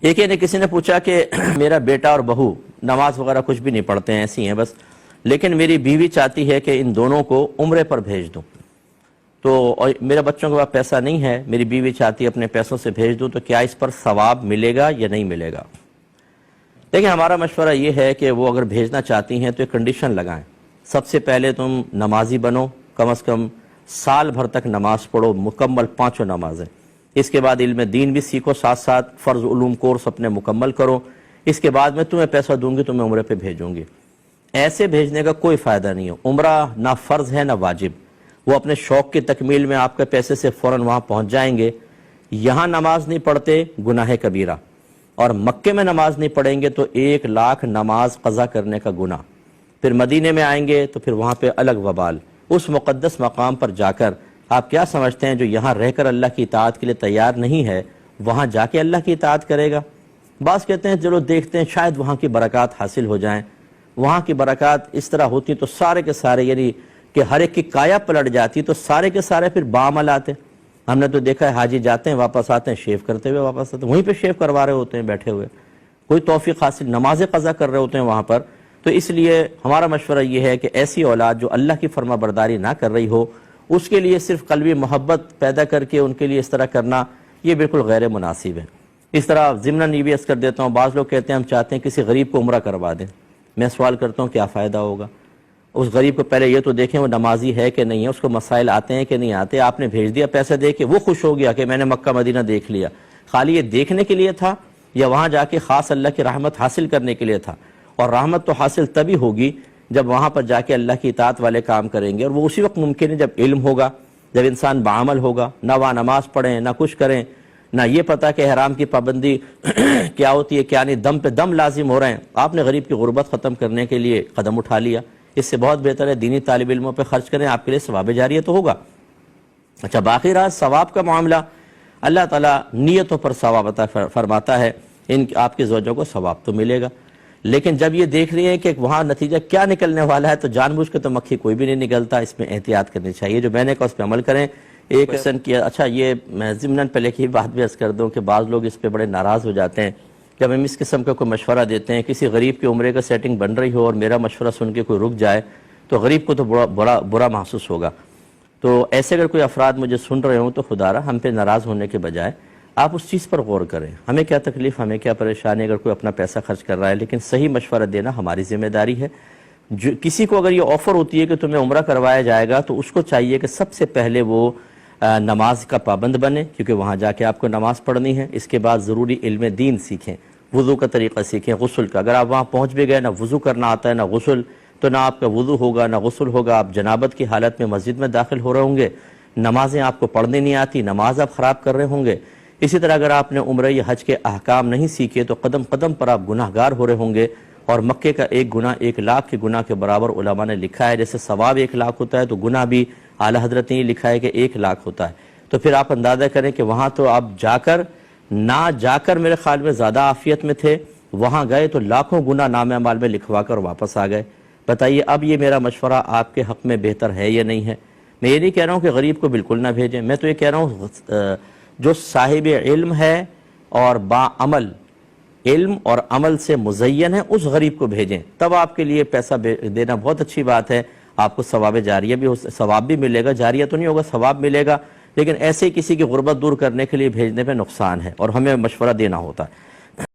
ایک نے کسی نے پوچھا کہ میرا بیٹا اور بہو نماز وغیرہ کچھ بھی نہیں پڑھتے ہیں، ایسی ہیں بس، لیکن میری بیوی چاہتی ہے کہ ان دونوں کو عمرے پر بھیج دوں، تو اور میرے بچوں کے پاس پیسہ نہیں ہے، میری بیوی چاہتی ہے اپنے پیسوں سے بھیج دوں، تو کیا اس پر ثواب ملے گا یا نہیں ملے گا؟ دیکھیں، ہمارا مشورہ یہ ہے کہ وہ اگر بھیجنا چاہتی ہیں تو ایک کنڈیشن لگائیں۔ سب سے پہلے تم نمازی بنو، کم از کم سال بھر تک نماز پڑھو، مکمل 5 نمازیں۔ اس کے بعد علم دین بھی سیکھو، ساتھ ساتھ فرض علوم کورس اپنے مکمل کرو۔ اس کے بعد میں تمہیں پیسہ دوں گی، تمہیں عمرے پہ بھیجوں گی۔ ایسے بھیجنے کا کوئی فائدہ نہیں ہے۔ عمرہ نہ فرض ہے نہ واجب، وہ اپنے شوق کی تکمیل میں آپ کے پیسے سے فوراً وہاں پہنچ جائیں گے۔ یہاں نماز نہیں پڑھتے، گناہ کبیرہ، اور مکے میں نماز نہیں پڑھیں گے تو 1 لاکھ نماز قضا کرنے کا گناہ۔ پھر مدینے میں آئیں گے تو پھر وہاں پہ الگ وبال۔ اس مقدس مقام پر جا کر آپ کیا سمجھتے ہیں جو یہاں رہ کر اللہ کی اطاعت کے لیے تیار نہیں ہے، وہاں جا کے اللہ کی اطاعت کرے گا؟ بعض کہتے ہیں چلو دیکھتے ہیں شاید وہاں کی برکات حاصل ہو جائیں۔ وہاں کی برکات اس طرح ہوتی تو سارے کے سارے، یعنی کہ ہر ایک کی کایا پلٹ جاتی تو سارے کے سارے پھر بعمل آتے۔ ہم نے تو دیکھا ہے حاجی جاتے ہیں واپس آتے ہیں شیو کرتے ہوئے واپس آتے ہیں، وہیں پہ شیو کروا رہے ہوتے ہیں بیٹھے ہوئے، کوئی توفیق حاصل، نمازیں قضا کر رہے ہوتے ہیں وہاں پر۔ تو اس لیے ہمارا مشورہ یہ ہے کہ ایسی اولاد جو اللہ کی فرما برداری نہ کر رہی ہو، اس کے لیے صرف قلبی محبت پیدا کر کے ان کے لیے اس طرح کرنا یہ بالکل غیر مناسب ہے۔ اس طرح ضمناً یہ بھی عرض کر دیتا ہوں، بعض لوگ کہتے ہیں ہم چاہتے ہیں کسی غریب کو عمرہ کروا دیں۔ میں سوال کرتا ہوں کیا فائدہ ہوگا؟ اس غریب کو پہلے یہ تو دیکھیں وہ نمازی ہے کہ نہیں ہے، اس کو مسائل آتے ہیں کہ نہیں آتے۔ آپ نے بھیج دیا پیسے دے کے، وہ خوش ہو گیا کہ میں نے مکہ مدینہ دیکھ لیا، خالی یہ دیکھنے کے لیے تھا یا وہاں جا کے خاص اللہ کی رحمت حاصل کرنے کے لیے تھا؟ اور رحمت تو حاصل تبھی ہوگی جب وہاں پر جا کے اللہ کی اطاعت والے کام کریں گے، اور وہ اسی وقت ممکن ہے جب علم ہوگا، جب انسان بعمل ہوگا، نہ وہاں نماز پڑھیں نہ کچھ کریں، نہ یہ پتہ کہ احرام کی پابندی کیا ہوتی ہے کیا نہیں، دم پہ دم لازم ہو رہے ہیں۔ آپ نے غریب کی غربت ختم کرنے کے لیے قدم اٹھا لیا، اس سے بہت بہتر ہے دینی طالب علموں پہ خرچ کریں، آپ کے لیے ثواب جاریہ تو ہوگا۔ اچھا، باقی رہا ثواب کا معاملہ، اللہ تعالیٰ نیتوں پر ثواب عطا فرماتا ہے، آپ کے زوجوں کو ثواب تو ملے گا، لیکن جب یہ دیکھ رہی ہیں کہ وہاں نتیجہ کیا نکلنے والا ہے تو جان بوجھ کے تو مکھی کوئی بھی نہیں نکلتا، اس میں احتیاط کرنی چاہیے۔ جو میں نے کہا اس پہ عمل کریں۔ ایک کویشچن کیا، اچھا یہ میں ضمناً پہلے کی بات بھی عرض کر دوں کہ بعض لوگ اس پہ بڑے ناراض ہو جاتے ہیں جب ہم اس قسم کا کوئی مشورہ دیتے ہیں، کسی غریب کے عمرے کا سیٹنگ بن رہی ہو اور میرا مشورہ سن کے کوئی رک جائے تو غریب کو تو برا محسوس ہوگا۔ تو ایسے اگر کوئی افراد مجھے سن رہے ہوں تو خدا را ہم پہ ناراض ہونے کے بجائے آپ اس چیز پر غور کریں۔ ہمیں کیا تکلیف، ہمیں کیا پریشانی اگر کوئی اپنا پیسہ خرچ کر رہا ہے، لیکن صحیح مشورہ دینا ہماری ذمہ داری ہے۔ کسی کو اگر یہ آفر ہوتی ہے کہ تمہیں عمرہ کروایا جائے گا تو اس کو چاہیے کہ سب سے پہلے وہ نماز کا پابند بنے، کیونکہ وہاں جا کے آپ کو نماز پڑھنی ہے۔ اس کے بعد ضروری علم دین سیکھیں، وضو کا طریقہ سیکھیں، غسل کا۔ اگر آپ وہاں پہنچ بھی گئے نہ وضو کرنا آتا ہے نہ غسل، تو نہ آپ کا وضو ہوگا نہ غسل ہوگا، آپ جنابت کی حالت میں مسجد میں داخل ہو رہے ہوں گے، نمازیں آپ کو پڑھنے نہیں آتی، نماز آپ خراب کر رہے ہوں گے۔ اسی طرح اگر آپ نے عمرہ یا حج کے احکام نہیں سیکھے تو قدم قدم پر آپ گناہ گار ہو رہے ہوں گے، اور مکے کا ایک گناہ 1 لاکھ کے گناہ کے برابر علماء نے لکھا ہے۔ جیسے ثواب 1 لاکھ ہوتا ہے تو گناہ بھی اعلیٰ حضرت نے لکھا ہے کہ 1 لاکھ ہوتا ہے۔ تو پھر آپ اندازہ کریں کہ وہاں تو آپ نہ جا کر میرے خیال میں زیادہ عافیت میں تھے، وہاں گئے تو لاکھوں گناہ نام اعمال میں لکھوا کر واپس آ گئے۔ بتائیے اب یہ میرا مشورہ آپ کے حق میں بہتر ہے یا نہیں ہے؟ میں یہ نہیں کہہ رہا ہوں کہ غریب کو بالکل نہ بھیجیں، میں تو یہ کہہ رہا ہوں جو صاحب علم ہے اور باعمل، علم اور عمل سے مزین ہے، اس غریب کو بھیجیں، تب آپ کے لیے پیسہ دینا بہت اچھی بات ہے، آپ کو ثواب جاریہ بھی ثواب بھی ملے گا، جاریہ تو نہیں ہوگا، ثواب ملے گا، لیکن ایسے کسی کی غربت دور کرنے کے لیے بھیجنے پہ نقصان ہے اور ہمیں مشورہ دینا ہوتا ہے۔